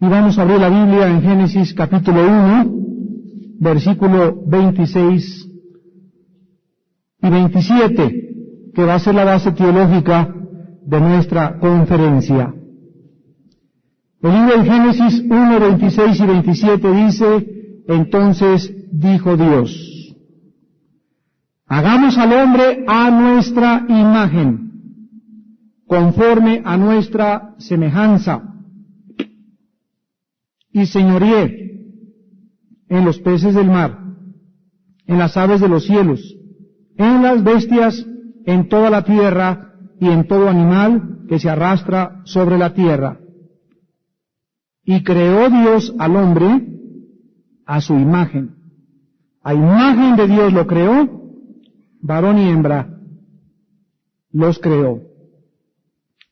Y vamos a abrir la Biblia en Génesis capítulo 1, versículo 26 y 27, que va a ser la base teológica de nuestra conferencia. El libro de Génesis 1, 26 y 27 dice: entonces dijo Dios, hagamos al hombre a nuestra imagen, conforme a nuestra semejanza, y señoree en los peces del mar, en las aves de los cielos, en las bestias, en toda la tierra, y en todo animal que se arrastra sobre la tierra. Y creó Dios al hombre a su imagen. A imagen de Dios lo creó, varón y hembra los creó.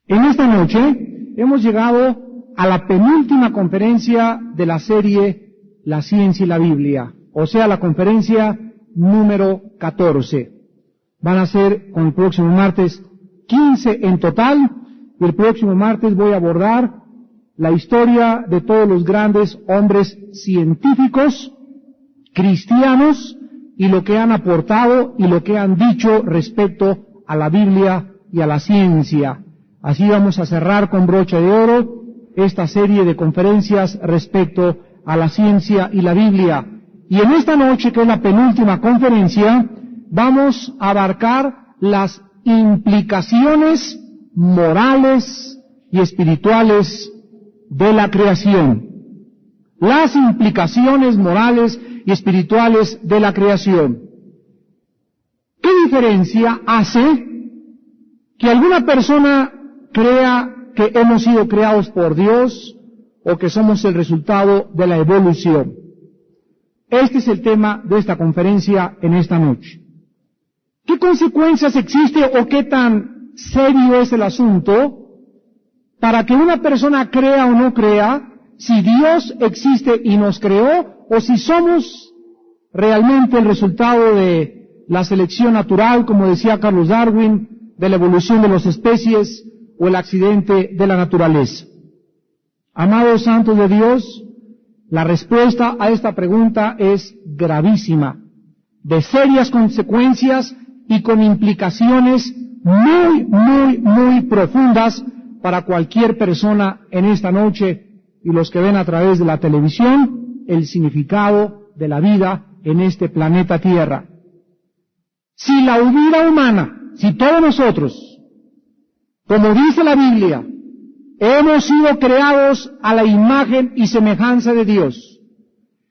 En esta noche hemos llegado a la penúltima conferencia de la serie La Ciencia y la Biblia, o sea, la conferencia número 14. Van a ser con el próximo martes 15 en total, y el próximo martes voy a abordar la historia de todos los grandes hombres científicos cristianos y lo que han aportado y lo que han dicho respecto a la Biblia y a la ciencia. Así vamos a cerrar con broche de oro esta serie de conferencias respecto a la ciencia y la Biblia. Y en esta noche, que es la penúltima conferencia, vamos a abarcar las implicaciones morales y espirituales de la creación. Las implicaciones morales y espirituales de la creación. ¿Qué diferencia hace que alguna persona crea que hemos sido creados por Dios o que somos el resultado de la evolución? Este es el tema de esta conferencia en esta noche. ¿Qué consecuencias existe o qué tan serio es el asunto para que una persona crea o no crea si Dios existe y nos creó o si somos realmente el resultado de la selección natural, como decía Carlos Darwin, de la evolución de las especies o el accidente de la naturaleza? Amados santos de Dios, la respuesta a esta pregunta es gravísima, de serias consecuencias y con implicaciones muy profundas para cualquier persona en esta noche y los que ven a través de la televisión el significado de la vida en este planeta Tierra. Si la vida humana, si todos nosotros, como dice la Biblia, hemos sido creados a la imagen y semejanza de Dios,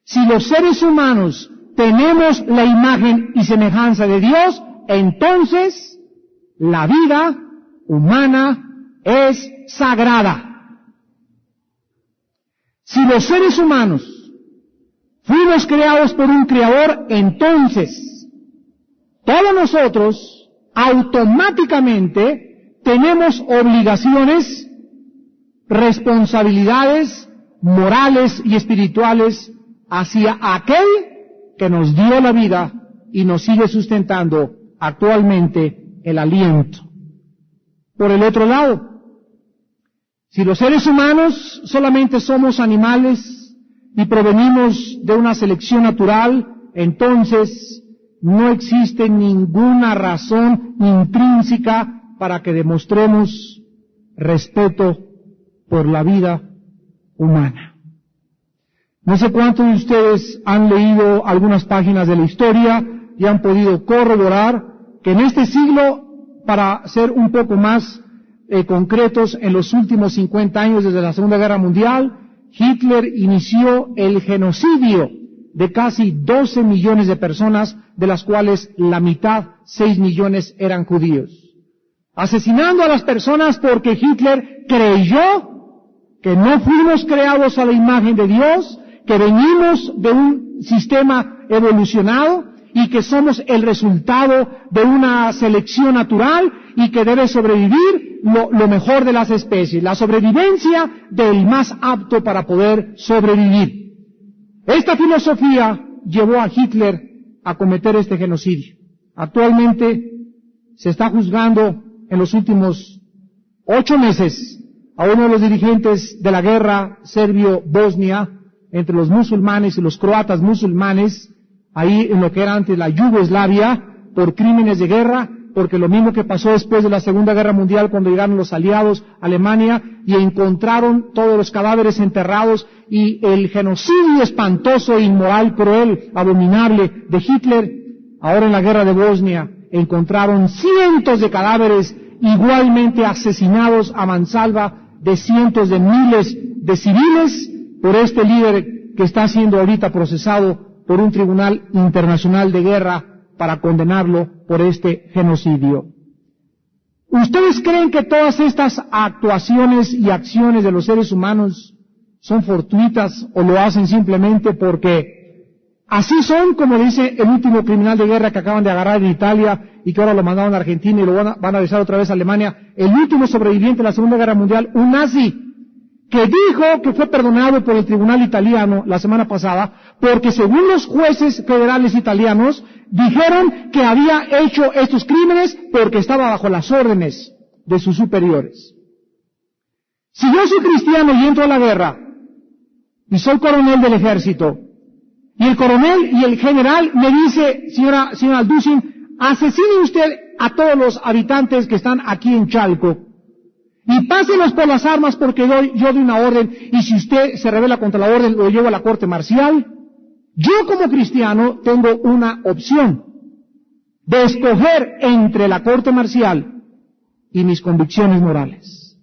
si los seres humanos tenemos la imagen y semejanza de Dios, entonces la vida humana es sagrada. Si los seres humanos fuimos creados por un creador, entonces todos nosotros automáticamente tenemos obligaciones, responsabilidades morales y espirituales hacia aquel que nos dio la vida y nos sigue sustentando actualmente el aliento. Por el otro lado, si los seres humanos solamente somos animales y provenimos de una selección natural, entonces no existe ninguna razón intrínseca para que demostremos respeto por la vida humana. No sé cuántos de ustedes han leído algunas páginas de la historia y han podido corroborar que en este siglo, para ser un poco más concretos, en los últimos 50 años desde la Segunda Guerra Mundial, Hitler inició el genocidio de casi 12 millones de personas, de las cuales la mitad, 6 millones, eran judíos. Asesinando a las personas porque Hitler creyó que no fuimos creados a la imagen de Dios, que venimos de un sistema evolucionado y que somos el resultado de una selección natural y que debe sobrevivir lo mejor de las especies, la sobrevivencia del más apto para poder sobrevivir. Esta filosofía llevó a Hitler a cometer este genocidio. Actualmente se está juzgando en los últimos 8 meses a uno de los dirigentes de la guerra serbio-bosnia entre los musulmanes y los croatas musulmanes, ahí en lo que era antes la Yugoslavia, por crímenes de guerra, porque lo mismo que pasó después de la Segunda Guerra Mundial cuando llegaron los aliados a Alemania y encontraron todos los cadáveres enterrados y el genocidio espantoso, inmoral, cruel, abominable de Hitler. Ahora en la guerra de Bosnia encontraron cientos de cadáveres igualmente asesinados a mansalva de cientos de miles de civiles por este líder que está siendo ahorita procesado por un tribunal internacional de guerra para condenarlo por este genocidio. ¿Ustedes creen que todas estas actuaciones y acciones de los seres humanos son fortuitas o lo hacen simplemente porque así son, como dice el último criminal de guerra que acaban de agarrar en Italia y que ahora lo mandaron a Argentina y lo van a avisar otra vez a Alemania, el último sobreviviente de la Segunda Guerra Mundial, un nazi, que dijo que fue perdonado por el tribunal italiano la semana pasada, porque según los jueces federales italianos, dijeron que había hecho estos crímenes porque estaba bajo las órdenes de sus superiores. Si yo soy cristiano y entro a la guerra, y soy coronel del ejército, y el coronel y el general me dice, señora Alducin, asesine usted a todos los habitantes que están aquí en Chalco, y pásenos por las armas porque yo doy una orden, y si usted se rebela contra la orden, lo llevo a la corte marcial. Yo como cristiano tengo una opción de escoger entre la corte marcial y mis convicciones morales.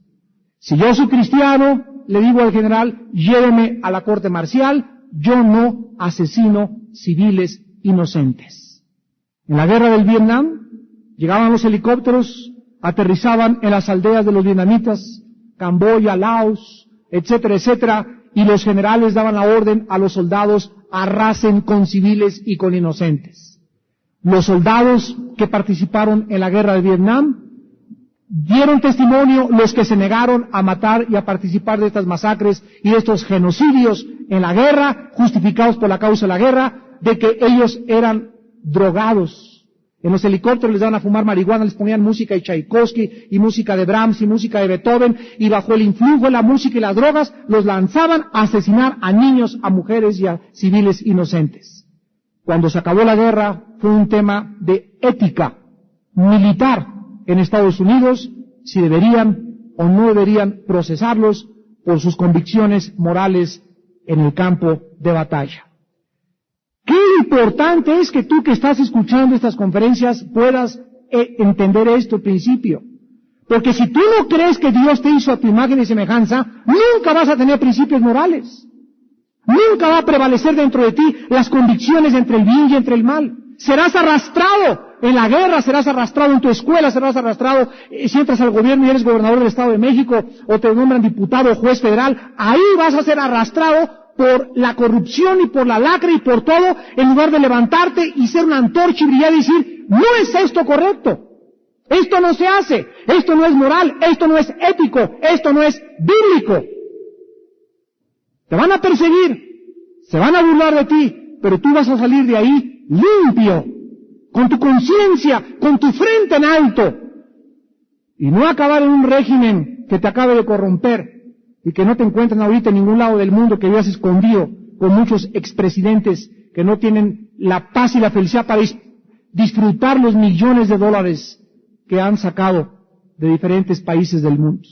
Si yo soy cristiano, le digo al general, lléveme a la corte marcial, yo no asesino civiles inocentes. En la guerra del Vietnam, llegaban los helicópteros, aterrizaban en las aldeas de los vietnamitas, Camboya, Laos, etcétera, etcétera, y los generales daban la orden a los soldados, arrasen con civiles y con inocentes. Los soldados que participaron en la guerra de Vietnam dieron testimonio, los que se negaron a matar y a participar de estas masacres y de estos genocidios en la guerra, justificados por la causa de la guerra, de que ellos eran drogados. En los helicópteros les daban a fumar marihuana, les ponían música de Tchaikovsky y música de Brahms y música de Beethoven, y bajo el influjo de la música y las drogas los lanzaban a asesinar a niños, a mujeres y a civiles inocentes. Cuando se acabó la guerra fue un tema de ética militar en Estados Unidos, si deberían o no deberían procesarlos por sus convicciones morales en el campo de batalla. Qué importante es que tú que estás escuchando estas conferencias puedas entender este principio. Porque si tú no crees que Dios te hizo a tu imagen y semejanza, nunca vas a tener principios morales. Nunca va a prevalecer dentro de ti las convicciones entre el bien y entre el mal. Serás arrastrado en la guerra, serás arrastrado en tu escuela, serás arrastrado si entras al gobierno y eres gobernador del Estado de México o te nombran diputado o juez federal. Ahí vas a ser arrastrado por la corrupción y por la lacra y por todo, en lugar de levantarte y ser una antorcha y brillar y decir, no es esto correcto, esto no se hace, esto no es moral, esto no es ético, esto no es bíblico. Te van a perseguir, se van a burlar de ti, pero tú vas a salir de ahí limpio, con tu conciencia, con tu frente en alto, y no acabar en un régimen que te acabe de corromper, y que no te encuentren ahorita en ningún lado del mundo que hayas escondido con muchos expresidentes que no tienen la paz y la felicidad para disfrutar los millones de dólares que han sacado de diferentes países del mundo.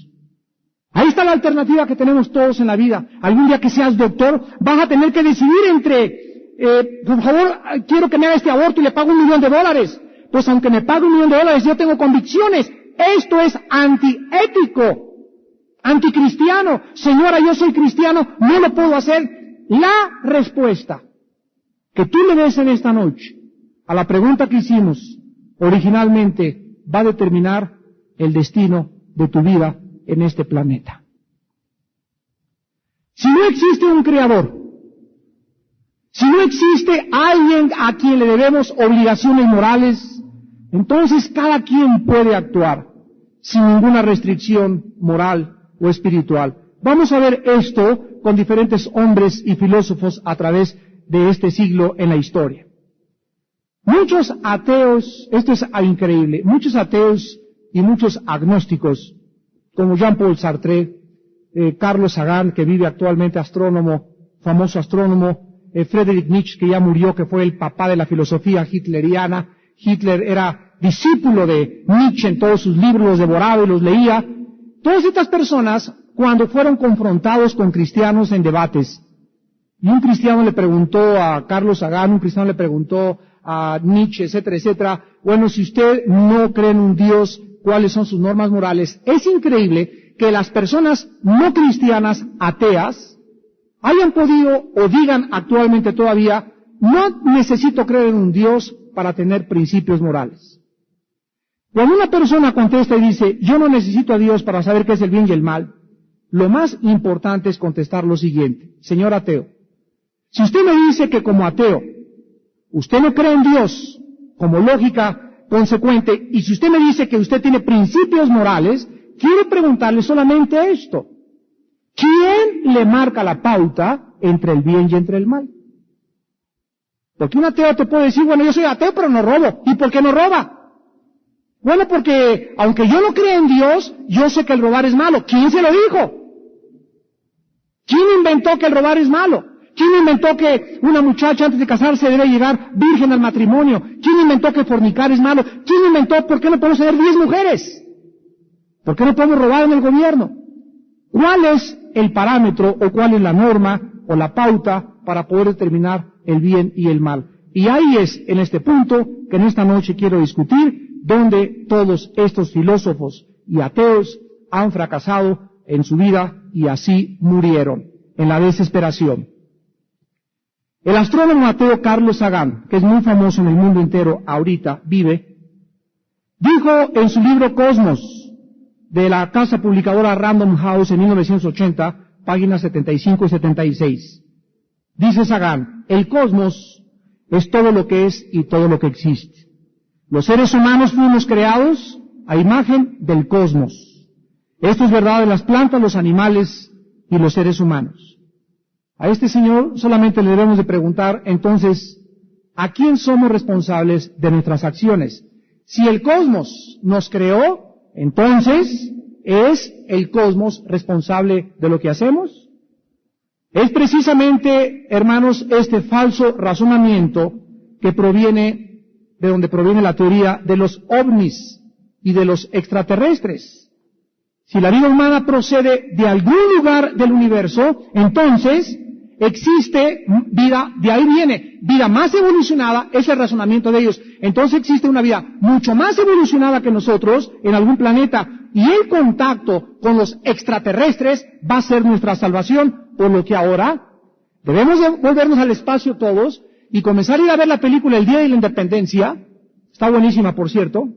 Ahí está la alternativa que tenemos todos en la vida. Algún día que seas doctor, vas a tener que decidir entre, por favor, quiero que me haga este aborto y le pago $1 millón. Pues aunque me pague $1 millón, yo tengo convicciones. Esto es antiético. Anticristiano. Señora, yo soy cristiano, no lo puedo hacer. La respuesta que tú le des en esta noche a la pregunta que hicimos originalmente va a determinar el destino de tu vida en este planeta. Si no existe un creador, si no existe alguien a quien le debemos obligaciones morales, entonces cada quien puede actuar sin ninguna restricción moral o espiritual. Vamos a ver esto con diferentes hombres y filósofos a través de este siglo en la historia. Muchos ateos, esto es increíble, muchos ateos y muchos agnósticos, como Jean-Paul Sartre, Carlos Sagan, que vive actualmente, astrónomo, famoso astrónomo, Friedrich Nietzsche, que ya murió, que fue el papá de la filosofía hitleriana. Hitler era discípulo de Nietzsche, en todos sus libros los devoraba y los leía. Todas estas personas, cuando fueron confrontados con cristianos en debates, y un cristiano le preguntó a Carlos Sagan, un cristiano le preguntó a Nietzsche, etcétera, etcétera, bueno, si usted no cree en un Dios, ¿cuáles son sus normas morales? Es increíble que las personas no cristianas, ateas, hayan podido o digan actualmente todavía, no necesito creer en un Dios para tener principios morales. Cuando una persona contesta y dice, yo no necesito a Dios para saber qué es el bien y el mal, lo más importante es contestar lo siguiente: señor ateo, si usted me dice que como ateo, usted no cree en Dios como lógica consecuente, y si usted me dice que usted tiene principios morales, quiero preguntarle solamente esto: ¿quién le marca la pauta entre el bien y entre el mal? Porque un ateo te puede decir, bueno, yo soy ateo pero no robo. ¿Y por qué no roba? Bueno, porque aunque yo no creo en Dios, yo sé que el robar es malo. ¿Quién se lo dijo? ¿Quién inventó que el robar es malo? ¿Quién inventó que una muchacha antes de casarse debe llegar virgen al matrimonio? ¿Quién inventó que fornicar es malo? ¿Quién inventó por qué no podemos tener 10 mujeres? ¿Por qué no podemos robar en el gobierno? ¿Cuál es el parámetro o cuál es la norma o la pauta para poder determinar el bien y el mal? Y ahí es, en este punto, que en esta noche quiero discutir, donde todos estos filósofos y ateos han fracasado en su vida y así murieron, en la desesperación. El astrónomo ateo Carlos Sagan, que es muy famoso en el mundo entero ahorita, dijo en su libro Cosmos, de la casa publicadora Random House en 1980, páginas 75 y 76. Dice Sagan, el cosmos es todo lo que es y todo lo que existe. Los seres humanos fuimos creados a imagen del cosmos. Esto es verdad de las plantas, los animales y los seres humanos. A este señor solamente le debemos de preguntar, entonces, ¿a quién somos responsables de nuestras acciones? Si el cosmos nos creó, entonces, ¿es el cosmos responsable de lo que hacemos? Es precisamente, hermanos, este falso razonamiento que proviene de donde proviene la teoría de los ovnis y de los extraterrestres. Si la vida humana procede de algún lugar del universo, entonces existe vida, de ahí viene, vida más evolucionada, es el razonamiento de ellos. Entonces existe una vida mucho más evolucionada que nosotros en algún planeta, y el contacto con los extraterrestres va a ser nuestra salvación, por lo que ahora debemos de volvernos al espacio todos y comenzar a ir a ver la película El Día de la Independencia, está buenísima por cierto,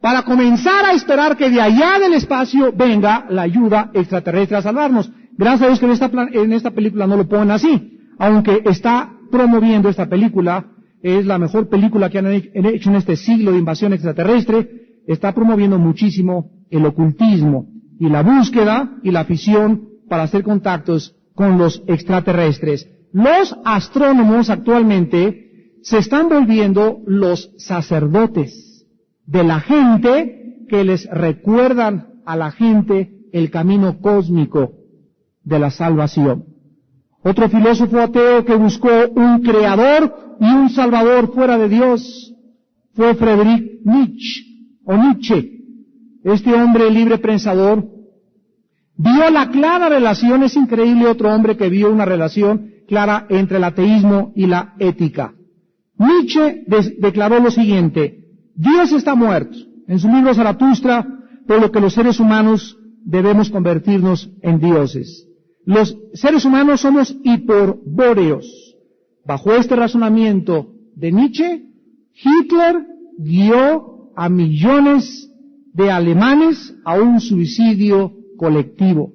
para comenzar a esperar que de allá del espacio venga la ayuda extraterrestre a salvarnos. Gracias a Dios que en esta película no lo ponen así, aunque está promoviendo esta película, es la mejor película que han hecho en este siglo de invasión extraterrestre, está promoviendo muchísimo el ocultismo y la búsqueda y la afición para hacer contactos con los extraterrestres. Los astrónomos actualmente se están volviendo los sacerdotes de la gente que les recuerdan a la gente el camino cósmico de la salvación. Otro filósofo ateo que buscó un creador y un salvador fuera de Dios fue Friedrich Nietzsche. Este hombre libre pensador vio la clara relación, es increíble, otro hombre que vio una relación clara entre el ateísmo y la ética. Nietzsche declaró lo siguiente: Dios está muerto. En su libro Zaratustra, por lo que los seres humanos debemos convertirnos en dioses. Los seres humanos somos hiperbóreos. Bajo este razonamiento de Nietzsche, Hitler guió a millones de alemanes a un suicidio colectivo,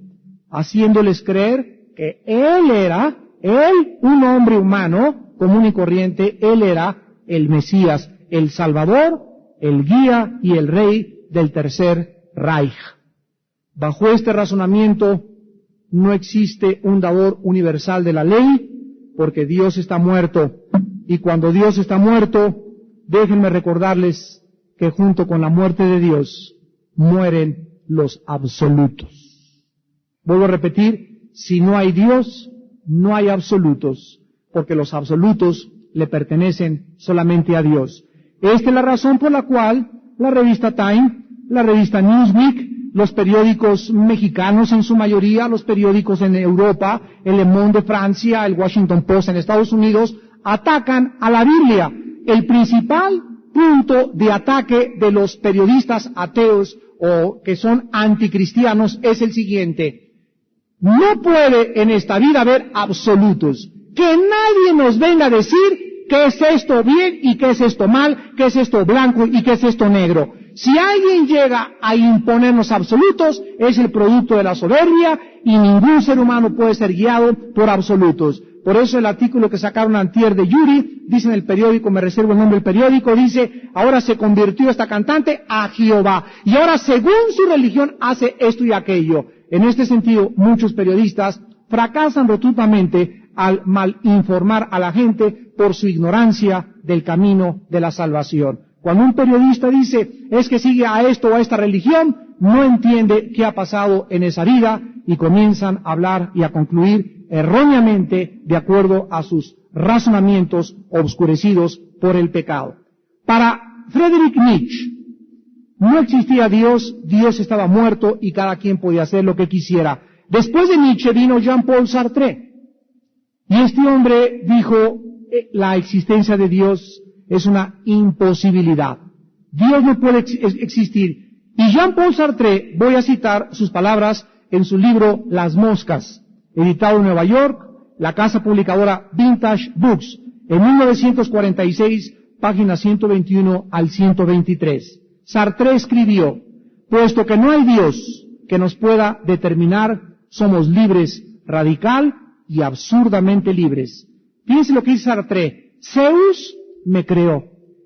haciéndoles creer que él, un hombre humano común y corriente, él era el Mesías, el Salvador, el guía y el rey del Tercer Reich. Bajo este razonamiento no existe un dador universal de la ley, porque Dios está muerto. Y cuando Dios está muerto, déjenme recordarles que junto con la muerte de Dios mueren los absolutos. Vuelvo a repetir, si no hay Dios, no hay absolutos, porque los absolutos le pertenecen solamente a Dios. Esta es la razón por la cual la revista Time, la revista Newsweek, los periódicos mexicanos en su mayoría, los periódicos en Europa, el Le Monde de Francia, el Washington Post en Estados Unidos, atacan a la Biblia. El principal punto de ataque de los periodistas ateos o que son anticristianos es el siguiente: no puede en esta vida haber absolutos. Que nadie nos venga a decir qué es esto bien y qué es esto mal, qué es esto blanco y qué es esto negro. Si alguien llega a imponernos absolutos, es el producto de la soberbia y ningún ser humano puede ser guiado por absolutos. Por eso el artículo que sacaron antier de Yuri, dice en el periódico, me reservo el nombre del periódico, dice, ahora se convirtió esta cantante a Jehová. Y ahora según su religión hace esto y aquello. En este sentido, muchos periodistas fracasan rotundamente al mal informar a la gente por su ignorancia del camino de la salvación. Cuando un periodista dice, es que sigue a esto o a esta religión, no entiende qué ha pasado en esa vida y comienzan a hablar y a concluir erróneamente de acuerdo a sus razonamientos obscurecidos por el pecado. Para Friedrich Nietzsche, no existía Dios, Dios estaba muerto y cada quien podía hacer lo que quisiera. Después de Nietzsche vino Jean-Paul Sartre, y este hombre dijo, la existencia de Dios es una imposibilidad. Dios no puede existir. Y Jean-Paul Sartre, voy a citar sus palabras en su libro Las Moscas, editado en Nueva York, la casa publicadora Vintage Books, en 1946, páginas 121 al 123. Sartre escribió, puesto que no hay Dios que nos pueda determinar, somos libres radical y absurdamente libres. Fíjense lo que dice Sartre, Zeus me creó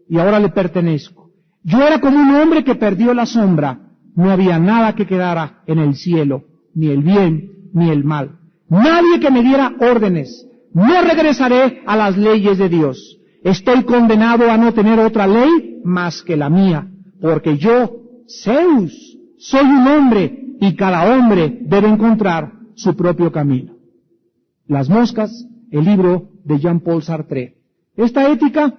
y ahora le pertenezco. Yo era como un hombre que perdió la sombra, no había nada que quedara en el cielo, ni el bien ni el mal. Nadie que me diera órdenes, no regresaré a las leyes de Dios. Estoy condenado a no tener otra ley más que la mía, porque yo, Zeus, soy un hombre y cada hombre debe encontrar su propio camino. Las Moscas, el libro de Jean-Paul Sartre. Esta ética,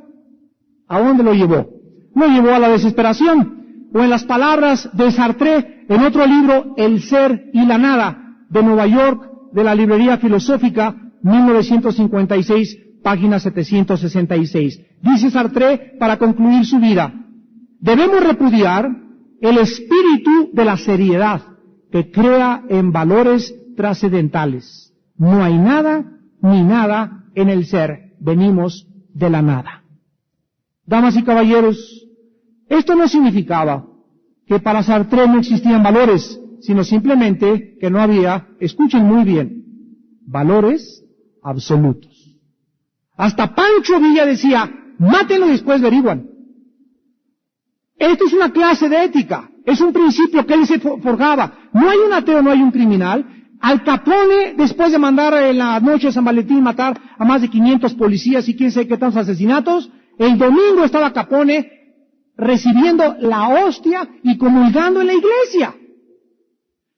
¿a dónde lo llevó? Lo llevó a la desesperación, o en las palabras de Sartre, en otro libro, El ser y la nada, de Nueva York, de la librería filosófica, 1956, página 766. Dice Sartre, para concluir su vida, debemos repudiar el espíritu de la seriedad que crea en valores trascendentales. No hay nada ni nada en el ser, venimos de la nada. Damas y caballeros, esto no significaba que para Sartre no existían valores, sino simplemente que no había, escuchen muy bien, valores absolutos. Hasta Pancho Villa decía, mátenlo y después averiguan. Esto es una clase de ética, es un principio que él se forjaba. No hay un ateo, no hay un criminal. Al Capone, después de mandar en la noche de San Valentín matar a más de 500 policías y quién sabe qué tantos asesinatos, el domingo estaba Capone recibiendo la hostia y comulgando en la iglesia.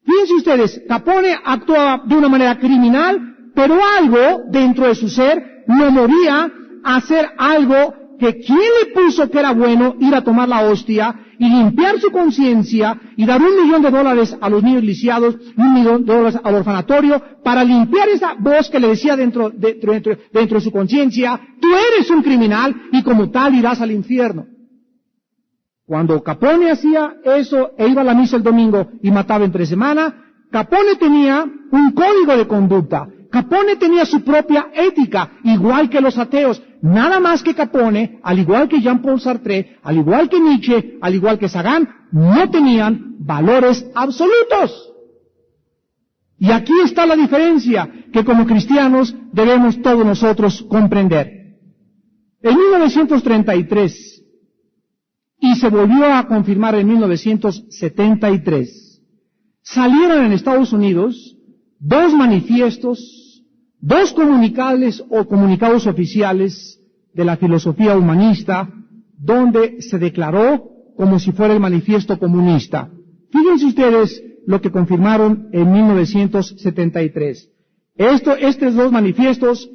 Fíjense ustedes, Capone actuaba de una manera criminal, pero algo dentro de su ser lo movía a hacer algo que quien le puso que era bueno, ir a tomar la hostia y limpiar su conciencia y dar $1 millón a los niños lisiados, $1 millón al orfanatorio, para limpiar esa voz que le decía dentro de su conciencia, tú eres un criminal y como tal irás al infierno. Cuando Capone hacía eso e iba a la misa el domingo y mataba entre semana, Capone tenía un código de conducta. Capone tenía su propia ética, igual que los ateos. Nada más que Capone, al igual que Jean-Paul Sartre, al igual que Nietzsche, al igual que Sagan, no tenían valores absolutos. Y aquí está la diferencia que como cristianos debemos todos nosotros comprender. En 1933, y se volvió a confirmar en 1973, salieron en Estados Unidos 2 manifiestos, 2 comunicados oficiales de la filosofía humanista, donde se declaró como si fuera el manifiesto comunista. Fíjense ustedes lo que confirmaron en 1973. Estos dos manifiestos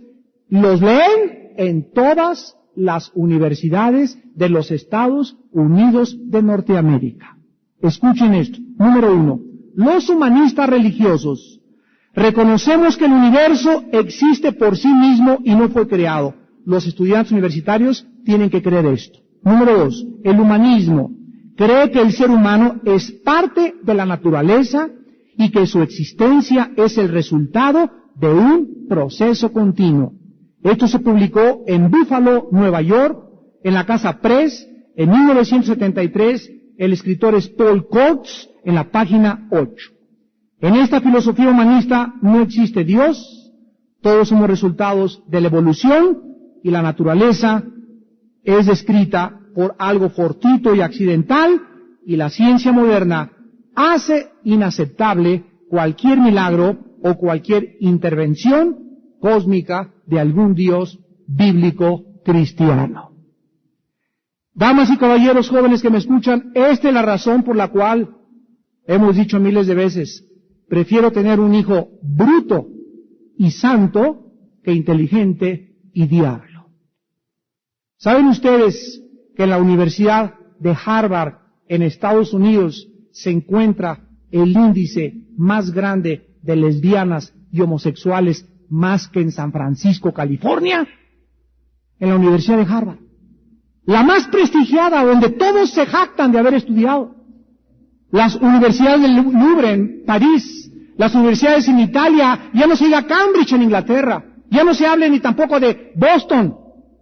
los leen en todas las universidades de los Estados Unidos de Norteamérica. Escuchen esto. Número 1. Los humanistas religiosos reconocemos que el universo existe por sí mismo y no fue creado. Los estudiantes universitarios tienen que creer esto. Número 2. El humanismo cree que el ser humano es parte de la naturaleza y que su existencia es el resultado de un proceso continuo. Esto se publicó en Buffalo, Nueva York, en la Casa Press, en 1973. El escritor es Paul Coates, en la página 8. En esta filosofía humanista no existe Dios, todos somos resultados de la evolución y la naturaleza es descrita por algo fortuito y accidental, y la ciencia moderna hace inaceptable cualquier milagro o cualquier intervención cósmica de algún Dios bíblico cristiano. Damas y caballeros jóvenes que me escuchan, esta es la razón por la cual hemos dicho miles de veces, prefiero tener un hijo bruto y santo que inteligente y diablo. ¿Saben ustedes que en la Universidad de Harvard en Estados Unidos se encuentra el índice más grande de lesbianas y homosexuales más que en San Francisco, California? En la Universidad de Harvard. La más prestigiada, donde todos se jactan de haber estudiado. Las universidades del Louvre en París, las universidades en Italia, ya no se diga Cambridge en Inglaterra, ya no se hable ni tampoco de Boston,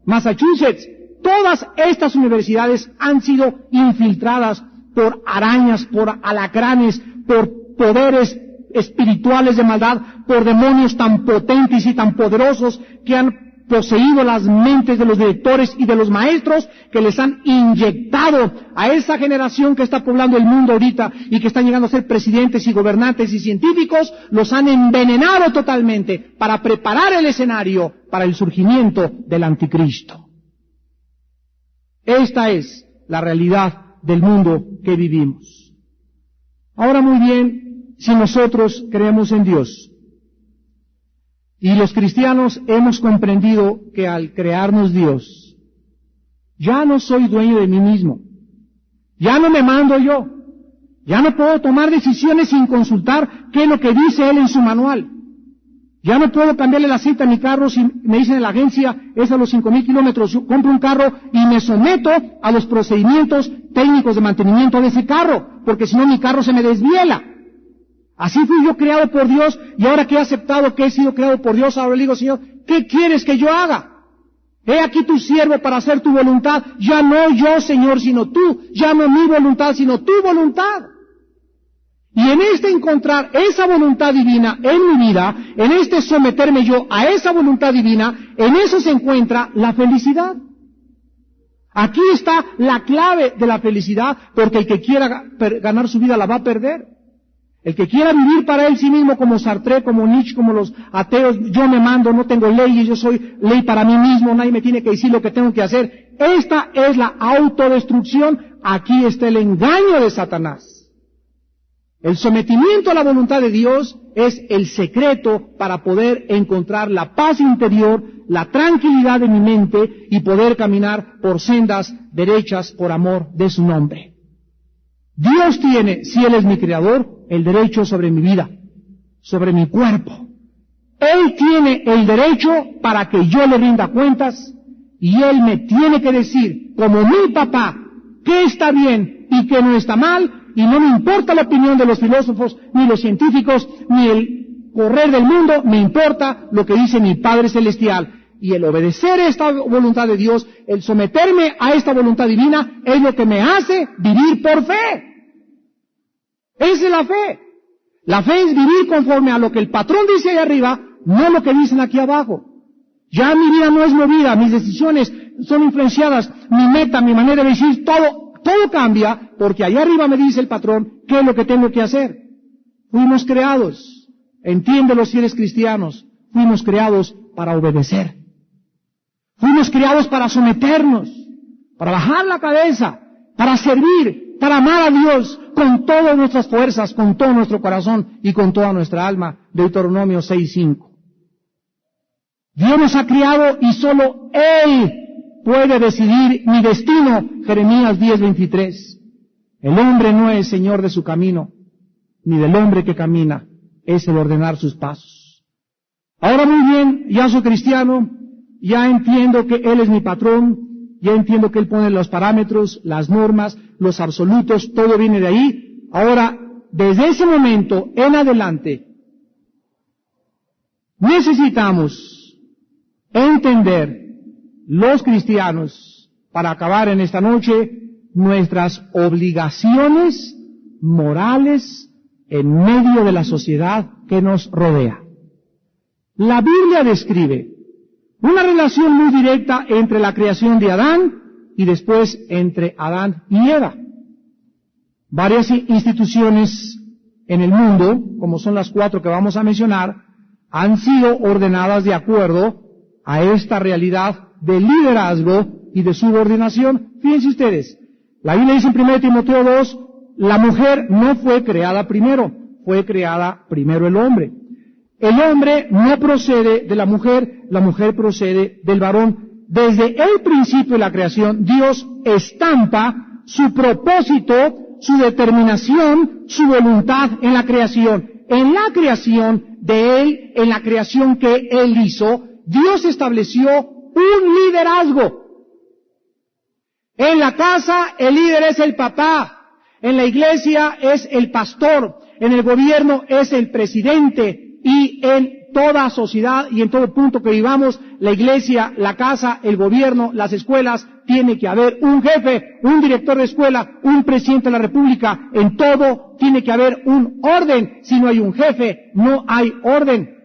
Massachusetts. Todas estas universidades han sido infiltradas por arañas, por alacranes, por poderes espirituales de maldad, por demonios tan potentes y tan poderosos que han poseído las mentes de los directores y de los maestros, que les han inyectado a esa generación que está poblando el mundo ahorita y que están llegando a ser presidentes y gobernantes y científicos, los han envenenado totalmente para preparar el escenario para el surgimiento del anticristo. Esta es la realidad del mundo que vivimos. Ahora muy bien, si nosotros creemos en Dios, y los cristianos hemos comprendido que al crearnos Dios, ya no soy dueño de mí mismo, ya no me mando yo, ya no puedo tomar decisiones sin consultar qué es lo que dice Él en su manual. Ya no puedo cambiarle el aceite a mi carro si me dicen en la agencia, es a los 5,000 kilómetros. Yo compro un carro y me someto a los procedimientos técnicos de mantenimiento de ese carro, porque si no mi carro se me desviela. Así fui yo creado por Dios, y ahora que he aceptado que he sido creado por Dios, ahora le digo, Señor, ¿qué quieres que yo haga? He aquí tu siervo para hacer tu voluntad. Ya no yo, Señor, sino tú. Ya no mi voluntad, sino tu voluntad. Y en este encontrar esa voluntad divina en mi vida, en este someterme yo a esa voluntad divina, en eso se encuentra la felicidad. Aquí está la clave de la felicidad, porque el que quiera ganar su vida la va a perder. El que quiera vivir para él sí mismo, como Sartre, como Nietzsche, como los ateos, yo me mando, no tengo leyes, yo soy ley para mí mismo, nadie me tiene que decir lo que tengo que hacer. Esta es la autodestrucción. Aquí está el engaño de Satanás. El sometimiento a la voluntad de Dios es el secreto para poder encontrar la paz interior, la tranquilidad de mi mente y poder caminar por sendas derechas por amor de su nombre. Dios tiene, si Él es mi creador, el derecho sobre mi vida, sobre mi cuerpo. Él tiene el derecho para que yo le rinda cuentas y Él me tiene que decir, como mi papá, qué está bien y qué no está mal. Y no me importa la opinión de los filósofos, ni los científicos, ni el correr del mundo, me importa lo que dice mi Padre Celestial. Y el obedecer esta voluntad de Dios, el someterme a esta voluntad divina, es lo que me hace vivir por fe. Esa es la fe. La fe es vivir conforme a lo que el patrón dice ahí arriba, no lo que dicen aquí abajo. Ya mi vida no es movida, mis decisiones son influenciadas, mi meta, mi manera de decir, todo cambia, porque allá arriba me dice el patrón qué es lo que tengo que hacer. Fuimos creados, entiéndelo si eres cristianos, fuimos creados para obedecer. Fuimos creados para someternos, para bajar la cabeza, para servir, para amar a Dios, con todas nuestras fuerzas, con todo nuestro corazón y con toda nuestra alma. Deuteronomio 6:5. Dios nos ha criado y solo Él puede decidir mi destino. Jeremías 10:23. El hombre no es señor de su camino, ni del hombre que camina, es el ordenar sus pasos. Ahora muy bien, ya soy cristiano, ya entiendo que Él es mi patrón, ya entiendo que Él pone los parámetros, las normas, los absolutos, todo viene de ahí. Ahora, desde ese momento en adelante, necesitamos entender, los cristianos, para acabar en esta noche, nuestras obligaciones morales en medio de la sociedad que nos rodea. La Biblia describe una relación muy directa entre la creación de Adán y después entre Adán y Eva. Varias instituciones en el mundo, como son las 4 que vamos a mencionar, han sido ordenadas de acuerdo a esta realidad de liderazgo y de subordinación. Fíjense ustedes, la Biblia dice en 1 Timoteo 2, la mujer no fue creada primero, fue creada primero el hombre. El hombre no procede de la mujer procede del varón. Desde el principio de la creación, Dios estampa su propósito, su determinación, su voluntad en la creación. En la creación de Él, en la creación que Él hizo, Dios estableció un liderazgo. En la casa, el líder es el papá. En la iglesia es el pastor. En el gobierno es el presidente. Y en toda sociedad y en todo punto que vivamos, la iglesia, la casa, el gobierno, las escuelas, tiene que haber un jefe, un director de escuela, un presidente de la república. En todo tiene que haber un orden. Si no hay un jefe, no hay orden.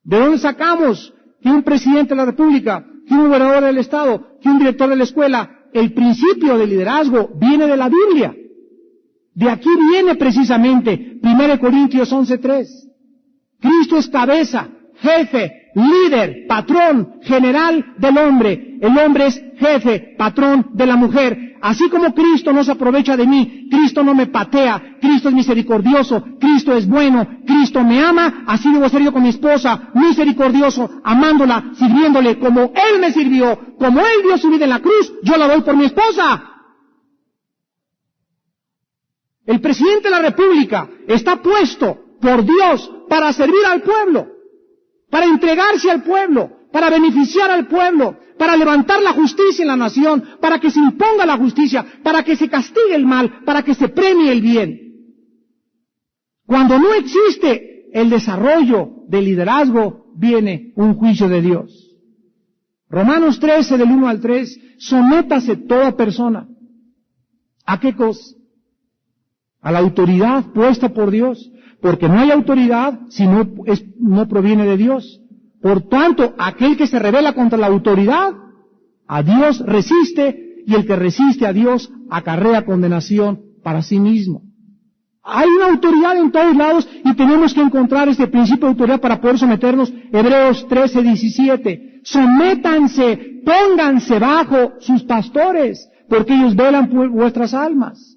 ¿De dónde sacamos que un presidente de la república, que un gobernador del estado, que un director de la escuela? El principio del liderazgo viene de la Biblia. De aquí viene precisamente 1 Corintios 11:3. Cristo es cabeza, jefe, líder, patrón, general del hombre. El hombre es jefe, patrón de la mujer. Así como Cristo no se aprovecha de mí, Cristo no me patea, Cristo es misericordioso, Cristo es bueno, Cristo me ama, así debo ser yo con mi esposa, misericordioso, amándola, sirviéndole como Él me sirvió, como Él dio su vida en la cruz, yo la doy por mi esposa. El presidente de la República está puesto por Dios para servir al pueblo, para entregarse al pueblo, para beneficiar al pueblo, para levantar la justicia en la nación, para que se imponga la justicia, para que se castigue el mal, para que se premie el bien. Cuando no existe el desarrollo del liderazgo, viene un juicio de Dios. Romanos 13, del 1 al 3, sométase toda persona. ¿A qué cosa? A la autoridad puesta por Dios, porque no hay autoridad si no proviene de Dios. Por tanto, aquel que se rebela contra la autoridad, a Dios resiste, y el que resiste a Dios acarrea condenación para sí mismo. Hay una autoridad en todos lados y tenemos que encontrar este principio de autoridad para poder someternos. Hebreos 13:17. Sométanse, pónganse bajo sus pastores, porque ellos velan por vuestras almas.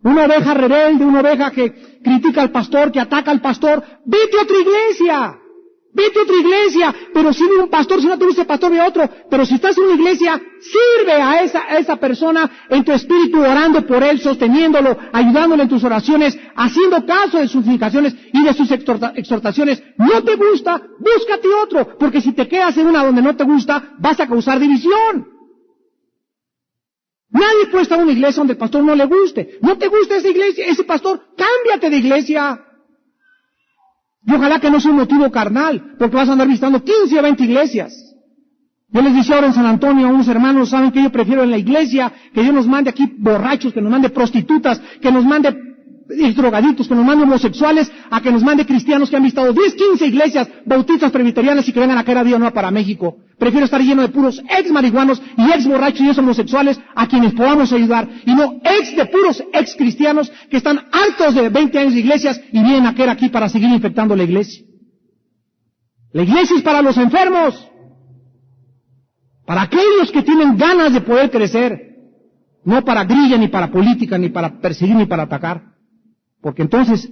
Una oveja rebelde, una oveja que critica al pastor, que ataca al pastor, vete a otra iglesia. Vete a otra iglesia, pero si no un pastor, si no te gusta el pastor, ve a otro. Pero si estás en una iglesia, sirve a esa persona en tu espíritu, orando por él, sosteniéndolo, ayudándole en tus oraciones, haciendo caso de sus indicaciones y de sus exhortaciones. No te gusta, búscate otro, porque si te quedas en una donde no te gusta, vas a causar división. Nadie puede estar en una iglesia donde el pastor no le guste. No te gusta esa iglesia, ese pastor, cámbiate de iglesia. Y ojalá que no sea un motivo carnal, porque vas a andar visitando 15 o 20 iglesias. Yo les decía ahora en San Antonio a unos hermanos, saben que yo prefiero en la iglesia que Dios nos mande aquí borrachos, que nos mande prostitutas, que nos mande drogaditos, que nos mande homosexuales, a que nos mande cristianos que han visitado 10, 15 iglesias bautistas presbiterianas y que vengan a caer a día nueva para México. Prefiero estar lleno de puros ex marihuanos y ex borrachos y ex homosexuales a quienes podamos ayudar, y no ex de puros ex cristianos que están hartos de 20 años de iglesias y vienen a caer aquí para seguir infectando la iglesia. La iglesia es para los enfermos, para aquellos que tienen ganas de poder crecer. no para grilla, ni para política, ni para perseguir, ni para atacar. Porque entonces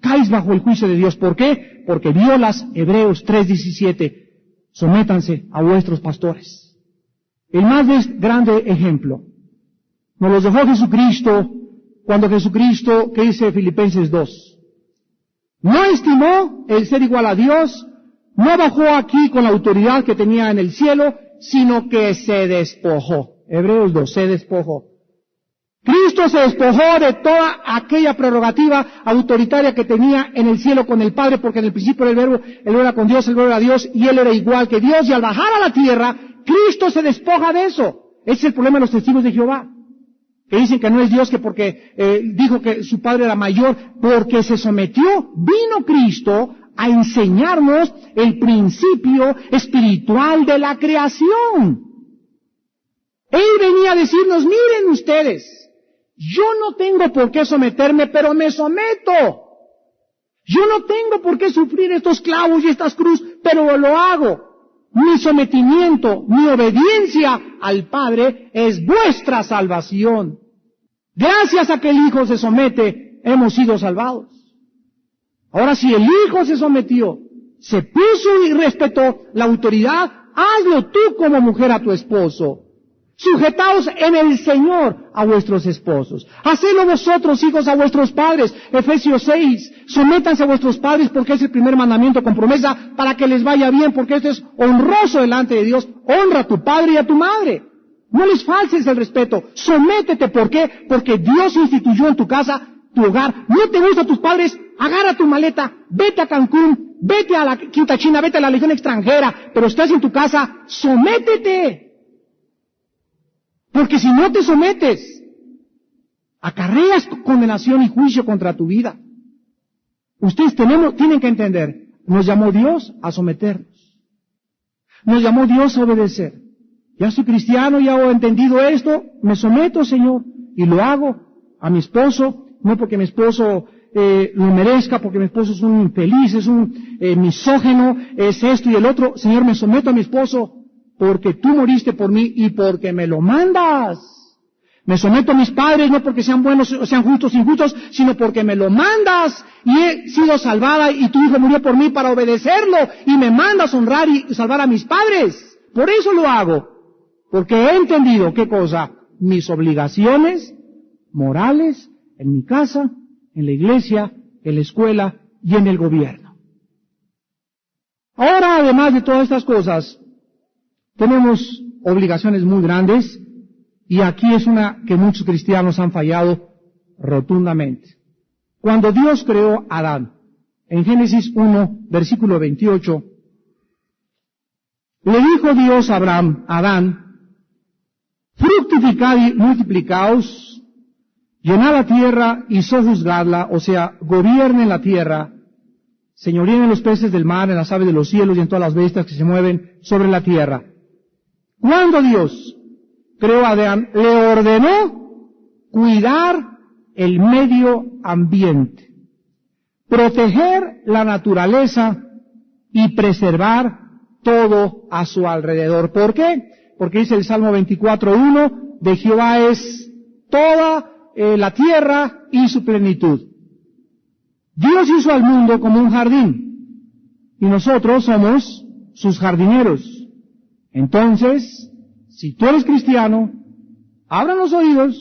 caes bajo el juicio de Dios. ¿Por qué? Porque violas Hebreos 3:17. Sométanse a vuestros pastores. El más grande ejemplo nos los dejó Jesucristo, cuando Jesucristo, ¿qué dice Filipenses 2? No estimó el ser igual a Dios, no bajó aquí con la autoridad que tenía en el cielo, sino que se despojó. Hebreos 2, se despojó. Cristo se despojó de toda aquella prerrogativa autoritaria que tenía en el cielo con el Padre, porque en el principio era el verbo era con Dios, el verbo era Dios, y Él era igual que Dios, y al bajar a la tierra, Cristo se despoja de eso. Ese es el problema de los testigos de Jehová, que dicen que no es Dios, que porque dijo que su Padre era mayor, porque se sometió. Vino Cristo a enseñarnos el principio espiritual de la creación. Él venía a decirnos, miren ustedes, yo no tengo por qué someterme, pero me someto. Yo no tengo por qué sufrir estos clavos y estas cruces, pero lo hago. Mi sometimiento, mi obediencia al Padre es vuestra salvación. Gracias a que el Hijo se somete, hemos sido salvados. Ahora, si el Hijo se sometió, se puso y respetó la autoridad, hazlo tú como mujer a tu esposo. Sujetaos en el Señor a vuestros esposos. Hacedlo vosotros, hijos, a vuestros padres. Efesios 6. Sométanse a vuestros padres porque es el primer mandamiento con promesa para que les vaya bien, porque esto es honroso delante de Dios. Honra a tu padre y a tu madre. No les falses el respeto. Sométete. ¿Por qué? Porque Dios instituyó en tu casa, tu hogar. No te gustan tus padres, agarra tu maleta, vete a Cancún, vete a la Quinta China, vete a la Legión extranjera, pero estás en tu casa, sométete. Porque si no te sometes, acarreas condenación y juicio contra tu vida. Ustedes tienen que entender, nos llamó Dios a someternos. Nos llamó Dios a obedecer. Ya soy cristiano, ya he entendido esto, me someto, Señor, y lo hago a mi esposo, no porque mi esposo lo merezca, porque mi esposo es un infeliz, es un misógeno, es esto y el otro. Señor, me someto a mi esposo porque tú moriste por mí y porque me lo mandas. Me someto a mis padres no porque sean buenos o sean justos o injustos, sino porque me lo mandas y he sido salvada y tu Hijo murió por mí para obedecerlo y me mandas honrar y salvar a mis padres. Por eso lo hago, porque he entendido, ¿qué cosa? Mis obligaciones morales en mi casa, en la iglesia, en la escuela y en el gobierno. Ahora, además de todas estas cosas, tenemos obligaciones muy grandes y aquí es una que muchos cristianos han fallado rotundamente. Cuando Dios creó a Adán, en Génesis 1, versículo 28, le dijo Dios a Adán, fructificad y multiplicaos, llenad la tierra y sojuzgadla, o sea, gobiernen la tierra, señoríen en los peces del mar, en las aves de los cielos y en todas las bestias que se mueven sobre la tierra. Cuando Dios creó a Adán, le ordenó cuidar el medio ambiente, proteger la naturaleza y preservar todo a su alrededor. ¿Por qué? Porque dice el Salmo 24:1, de Jehová es toda la tierra y su plenitud. Dios hizo al mundo como un jardín y nosotros somos sus jardineros. Entonces, si tú eres cristiano, abran los oídos,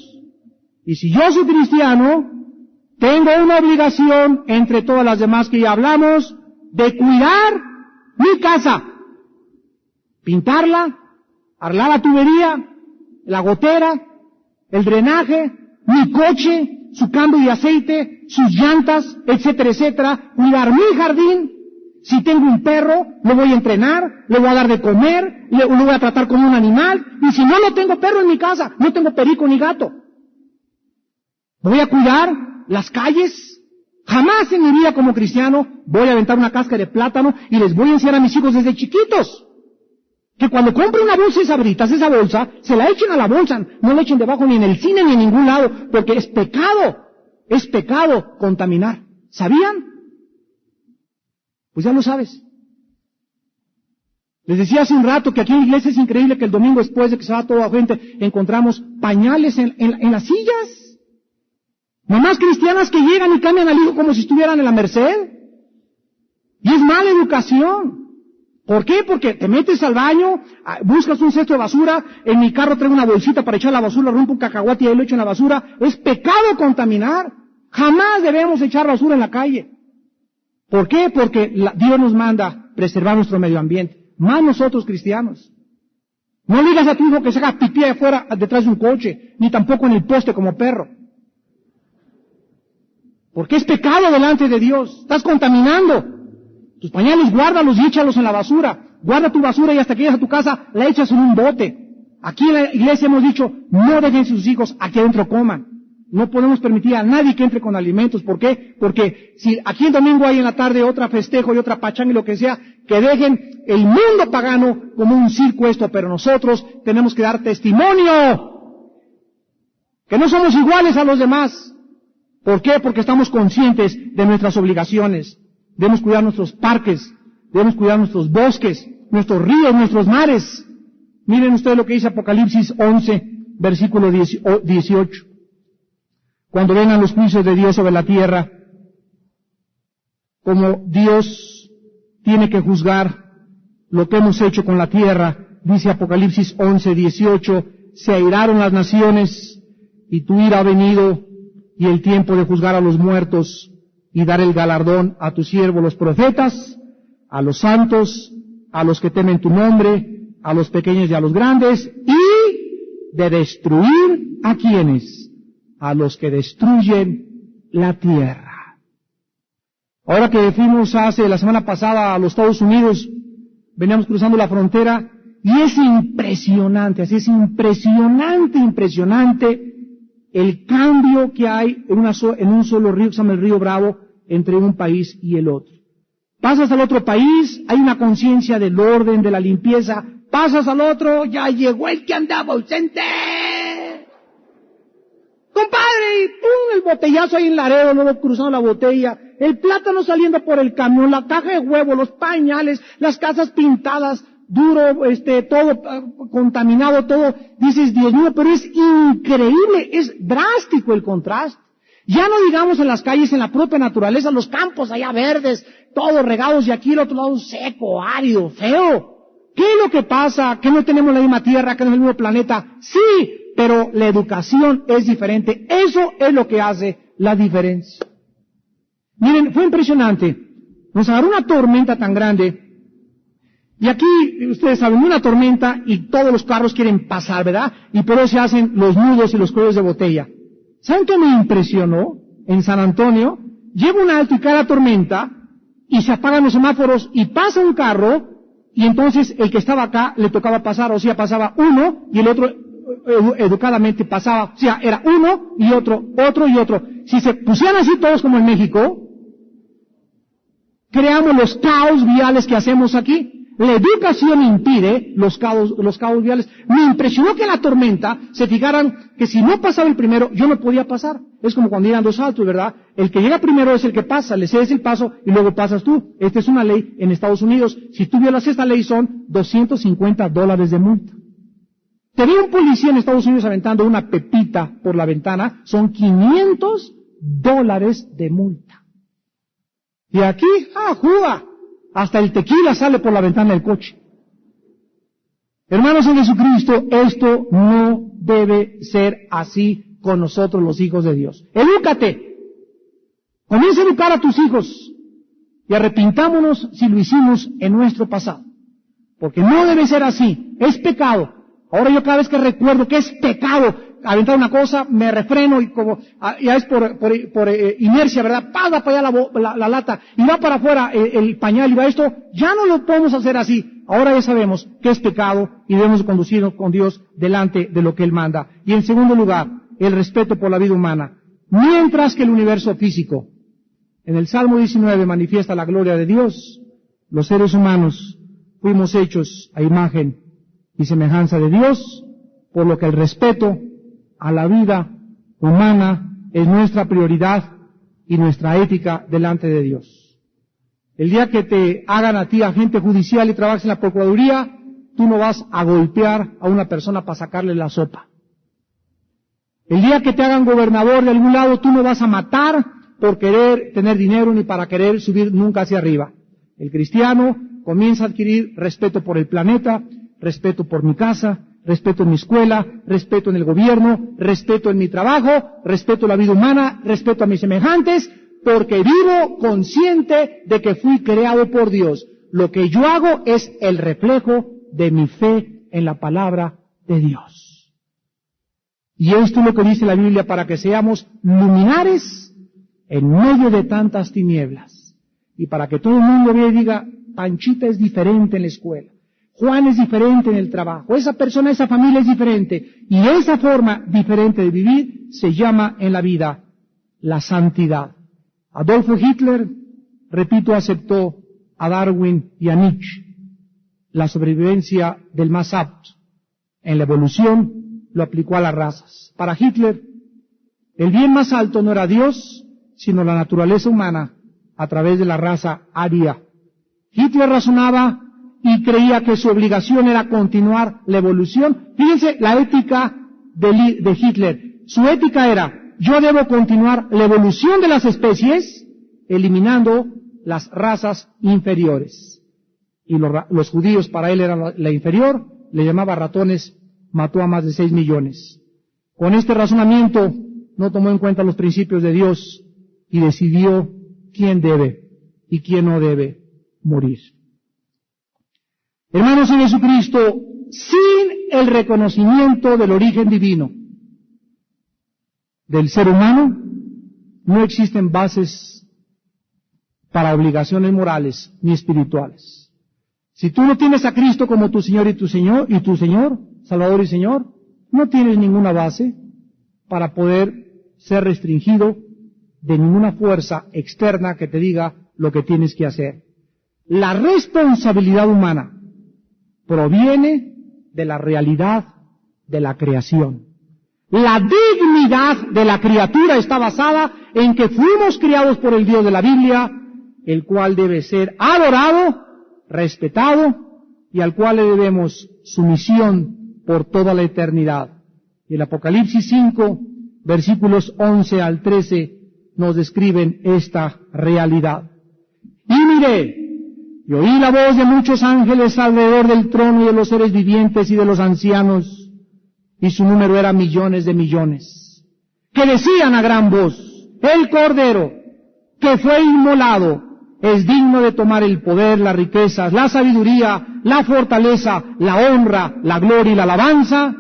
y si yo soy cristiano, tengo una obligación entre todas las demás que ya hablamos, de cuidar mi casa, pintarla, arreglar la tubería, la gotera, el drenaje, mi coche, su cambio de aceite, sus llantas, etcétera, etcétera, cuidar mi jardín. Si tengo un perro, lo voy a entrenar, le voy a dar de comer, lo voy a tratar como un animal, y si no tengo perro en mi casa, no tengo perico ni gato. Voy a cuidar las calles. Jamás en mi vida como cristiano voy a aventar una cáscara de plátano y les voy a enseñar a mis hijos desde chiquitos que cuando compren una bolsa de Sabritas, esa bolsa, se la echen a la bolsa, no la echen debajo ni en el cine ni en ningún lado, porque es pecado contaminar. ¿Sabían? Pues ya lo sabes. Les decía hace un rato que aquí en la iglesia es increíble que el domingo después de que se va toda la gente, encontramos pañales en las sillas. Mamás cristianas que llegan y cambian al hijo como si estuvieran en la Merced. Y es mala educación. ¿Por qué? Porque te metes al baño, buscas un cesto de basura, en mi carro traigo una bolsita para echar la basura, rompo un cacahuate y ahí lo echo en la basura. Es pecado contaminar. Jamás debemos echar basura en la calle. ¿Por qué? Porque Dios nos manda preservar nuestro medio ambiente. Más nosotros cristianos. No le digas a tu hijo que se haga pipí afuera detrás de un coche, ni tampoco en el poste como perro. Porque es pecado delante de Dios. Estás contaminando. Tus pañales, guárdalos y échalos en la basura. Guarda tu basura y hasta que llegas a tu casa la echas en un bote. Aquí en la iglesia hemos dicho, no dejen sus hijos aquí adentro coman. No podemos permitir a nadie que entre con alimentos. ¿Por qué? Porque si aquí el domingo hay en la tarde otra festejo y otra pachanga y lo que sea, que dejen el mundo pagano como un circo esto, pero nosotros tenemos que dar testimonio. Que no somos iguales a los demás. ¿Por qué? Porque estamos conscientes de nuestras obligaciones. Debemos cuidar nuestros parques, debemos cuidar nuestros bosques, nuestros ríos, nuestros mares. Miren ustedes lo que dice Apocalipsis 11, versículo 18. Cuando vengan los juicios de Dios sobre la tierra, como Dios tiene que juzgar lo que hemos hecho con la tierra, dice Apocalipsis 11, 18, se airaron las naciones y tu ira ha venido y el tiempo de juzgar a los muertos y dar el galardón a tus siervos los profetas, a los santos, a los que temen tu nombre, a los pequeños y a los grandes, y de destruir a quienes, a los que destruyen la tierra. Ahora que fuimos la semana pasada a los Estados Unidos, veníamos cruzando la frontera, y es impresionante, así es impresionante el cambio que hay en un solo río, que se llama el Río Bravo, entre un país y el otro. Pasas al otro país, hay una conciencia del orden, de la limpieza. Pasas al otro, ya llegó el que andaba ausente. Compadre, y pum, el botellazo ahí en Laredo, luego cruzando la botella, el plátano saliendo por el camión, la caja de huevo, los pañales, las casas pintadas, duro, todo contaminado, todo. Dices, Dios mío, pero es increíble, es drástico el contraste. Ya no digamos en las calles, en la propia naturaleza, los campos allá verdes, todos regados, y aquí el otro lado seco, árido, feo. ¿Qué es lo que pasa? ¿Que no tenemos la misma tierra, que no es el mismo planeta? Sí, pero la educación es diferente. Eso es lo que hace la diferencia. Miren, fue impresionante. Nos agarró una tormenta tan grande. Y aquí, ustedes saben, una tormenta y todos los carros quieren pasar, ¿verdad? Y por eso se hacen los nudos y los cuellos de botella. ¿Saben qué me impresionó? En San Antonio, llega un alto y cae la tormenta, y se apagan los semáforos, y pasa un carro, y entonces el que estaba acá le tocaba pasar, o sea, pasaba uno, y el otro educadamente pasaba, o sea, era uno, y otro y otro. Si se pusieran así todos como en México, creamos los caos viales que hacemos aquí. La educación impide los caos viales. Me impresionó que en la tormenta se fijaran que si no pasaba el primero, yo no podía pasar. Es como cuando llegan dos autos, ¿verdad? El que llega primero es el que pasa, le cedes el paso y luego pasas tú. Esta es una ley en Estados Unidos. Si tú violas esta ley son $250 de multa. Te ve un policía en Estados Unidos aventando una pepita por la ventana, son $500 de multa. Y aquí, ¡juga! Hasta el tequila sale por la ventana del coche. Hermanos en Jesucristo, esto no debe ser así con nosotros los hijos de Dios. Edúcate. Comienza a educar a tus hijos. Y arrepintámonos si lo hicimos en nuestro pasado. Porque no debe ser así. Es pecado. Ahora yo cada vez que recuerdo que es pecado aventar una cosa, me refreno y como, ya es por inercia, ¿verdad? Paga para allá la lata y va para afuera el pañal y va esto, ya no lo podemos hacer así. Ahora ya sabemos que es pecado y debemos conducirnos con Dios delante de lo que Él manda. Y en segundo lugar, el respeto por la vida humana. Mientras que el universo físico, en el Salmo 19 manifiesta la gloria de Dios, los seres humanos fuimos hechos a imagen y semejanza de Dios, por lo que el respeto a la vida humana es nuestra prioridad y nuestra ética delante de Dios. El día que te hagan a ti agente judicial y trabajes en la Procuraduría, tú no vas a golpear a una persona para sacarle la sopa. El día que te hagan gobernador de algún lado, tú no vas a matar por querer tener dinero ni para querer subir nunca hacia arriba. El cristiano comienza a adquirir respeto por el planeta, respeto por mi casa, respeto en mi escuela, respeto en el gobierno, respeto en mi trabajo, respeto en la vida humana, respeto a mis semejantes, porque vivo consciente de que fui creado por Dios. Lo que yo hago es el reflejo de mi fe en la palabra de Dios. Y esto es lo que dice la Biblia, para que seamos luminares en medio de tantas tinieblas. Y para que todo el mundo vea y diga, Panchita es diferente en la escuela, Juan es diferente en el trabajo, esa persona, esa familia es diferente. Y esa forma diferente de vivir se llama en la vida la santidad. Adolfo Hitler, repito, aceptó a Darwin y a Nietzsche, la sobrevivencia del más apto. En la evolución lo aplicó a las razas. Para Hitler, el bien más alto no era Dios, sino la naturaleza humana a través de la raza aria. Hitler razonaba y creía que su obligación era continuar la evolución. Fíjense la ética de Hitler. Su ética era, yo debo continuar la evolución de las especies, eliminando las razas inferiores. Y los judíos para él eran la inferior, le llamaba ratones, mató a más de 6 millones. Con este razonamiento no tomó en cuenta los principios de Dios y decidió quién debe y quién no debe morir. Hermanos en Jesucristo, sin el reconocimiento del origen divino del ser humano, no existen bases para obligaciones morales ni espirituales. Si tú no tienes a Cristo como tu Señor y tu Señor, Salvador y Señor, no tienes ninguna base para poder ser restringido de ninguna fuerza externa que te diga lo que tienes que hacer. La responsabilidad humana proviene de la realidad de la creación. La dignidad de la criatura está basada en que fuimos criados por el Dios de la Biblia, el cual debe ser adorado, respetado y al cual le debemos sumisión por toda la eternidad. Y el Apocalipsis 5, versículos 11 al 13, nos describen esta realidad. Y miré, y oí la voz de muchos ángeles alrededor del trono y de los seres vivientes y de los ancianos, y su número era millones de millones, que decían a gran voz, el Cordero que fue inmolado es digno de tomar el poder, las riquezas, la sabiduría, la fortaleza, la honra, la gloria y la alabanza,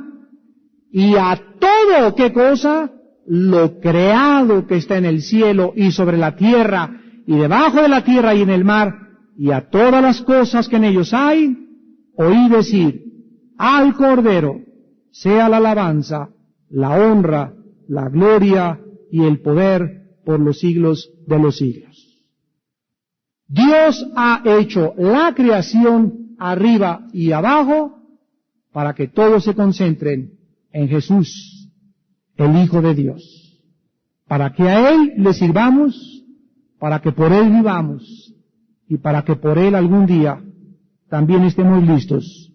y a todo, ¿qué cosa? Lo creado que está en el cielo y sobre la tierra, y debajo de la tierra y en el mar, y a todas las cosas que en ellos hay, oí decir, al Cordero sea la alabanza, la honra, la gloria y el poder por los siglos de los siglos. Dios ha hecho la creación arriba y abajo para que todos se concentren en Jesús, el Hijo de Dios, para que a Él le sirvamos, para que por Él vivamos y para que por Él algún día también estemos listos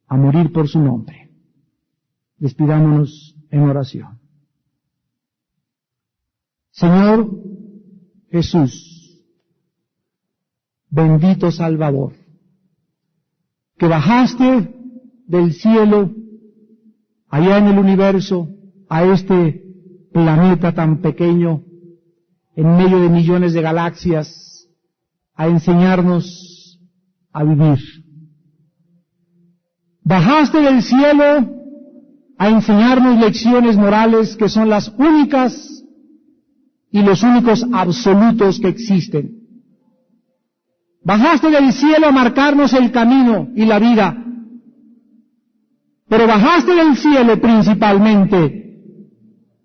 a morir por su nombre. Despidámonos en oración. Señor Jesús, bendito Salvador, que bajaste del cielo allá en el universo a este planeta tan pequeño, en medio de millones de galaxias, a enseñarnos a vivir. Bajaste del cielo a enseñarnos lecciones morales que son las únicas y los únicos absolutos que existen. Bajaste del cielo a marcarnos el camino y la vida, pero bajaste del cielo principalmente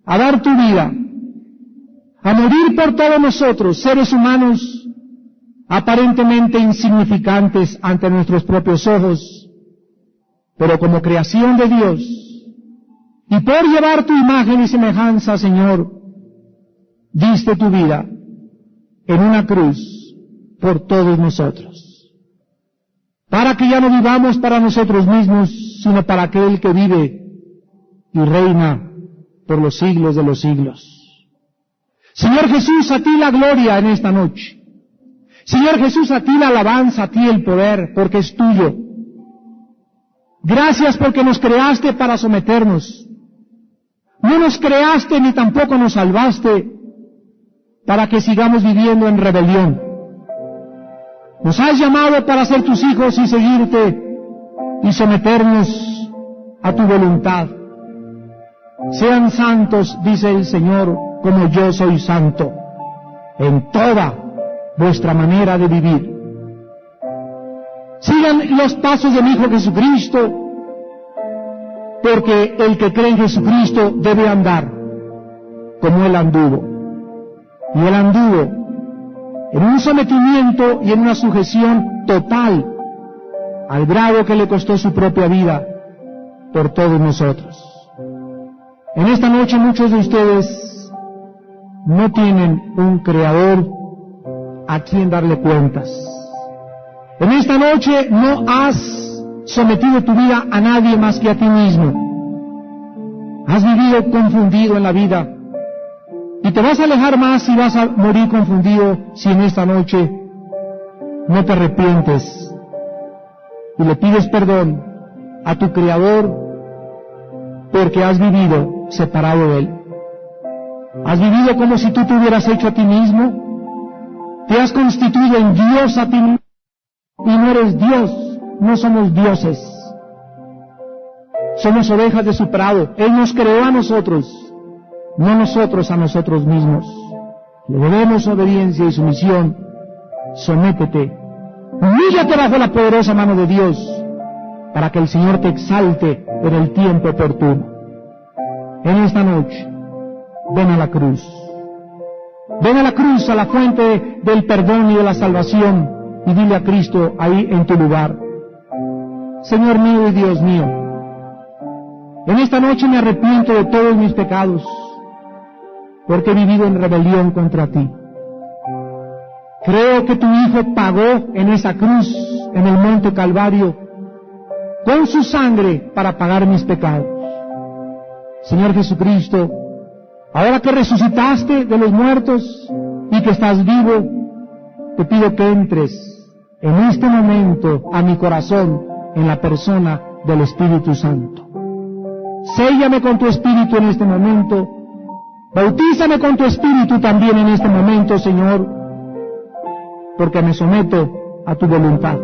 a dar tu vida, a morir por todos nosotros, seres humanos aparentemente insignificantes ante nuestros propios ojos, pero como creación de Dios, y por llevar tu imagen y semejanza, Señor, diste tu vida en una cruz por todos nosotros, para que ya no vivamos para nosotros mismos, sino para aquel que vive y reina por los siglos de los siglos. Señor Jesús, a ti la gloria en esta noche. Señor Jesús, a ti la alabanza, a ti el poder, porque es tuyo. Gracias porque nos creaste para someternos. No nos creaste ni tampoco nos salvaste para que sigamos viviendo en rebelión. Nos has llamado para ser tus hijos y seguirte y someternos a tu voluntad. Sean santos, dice el Señor, como yo soy santo, en toda vuestra manera de vivir. Sigan los pasos de mi Hijo Jesucristo, porque el que cree en Jesucristo debe andar como Él anduvo. Y Él anduvo en un sometimiento y en una sujeción total, al grado que le costó su propia vida por todos nosotros. En esta noche muchos de ustedes no tienen un Creador a quien darle cuentas. En esta noche no has sometido tu vida a nadie más que a ti mismo. Has vivido confundido en la vida y te vas a alejar más y vas a morir confundido si en esta noche no te arrepientes y le pides perdón a tu Creador porque has vivido separado de Él. Has vivido como si tú te hubieras hecho a ti mismo. Te has constituido en Dios a ti mismo y no eres Dios. No somos dioses. Somos ovejas de su prado. Él nos creó a nosotros, no nosotros a nosotros mismos. Le debemos obediencia y sumisión. Sométete. Humíllate bajo la poderosa mano de Dios para que el Señor te exalte en el tiempo oportuno. En esta noche, ven a la cruz. Ven a la cruz, a la fuente del perdón y de la salvación, y dile a Cristo ahí en tu lugar: Señor mío y Dios mío, en esta noche me arrepiento de todos mis pecados, porque he vivido en rebelión contra ti. Creo que tu Hijo pagó en esa cruz, en el monte Calvario, con su sangre para pagar mis pecados. Señor Jesucristo, ahora que resucitaste de los muertos y que estás vivo, te pido que entres en este momento a mi corazón en la persona del Espíritu Santo. Séllame con tu Espíritu en este momento. Bautízame con tu Espíritu también en este momento, Señor, porque me someto a tu voluntad.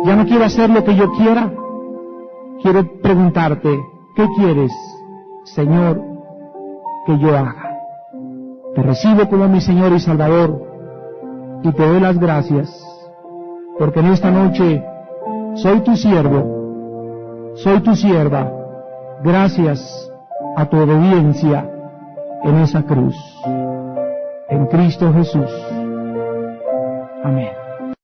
Ya no quiero hacer lo que yo quiera. Quiero preguntarte: ¿qué quieres, Señor, que yo haga? Te recibo como mi Señor y Salvador y te doy las gracias, porque en esta noche soy tu siervo, soy tu sierva, gracias a tu obediencia en esa cruz. En Cristo Jesús. Amén.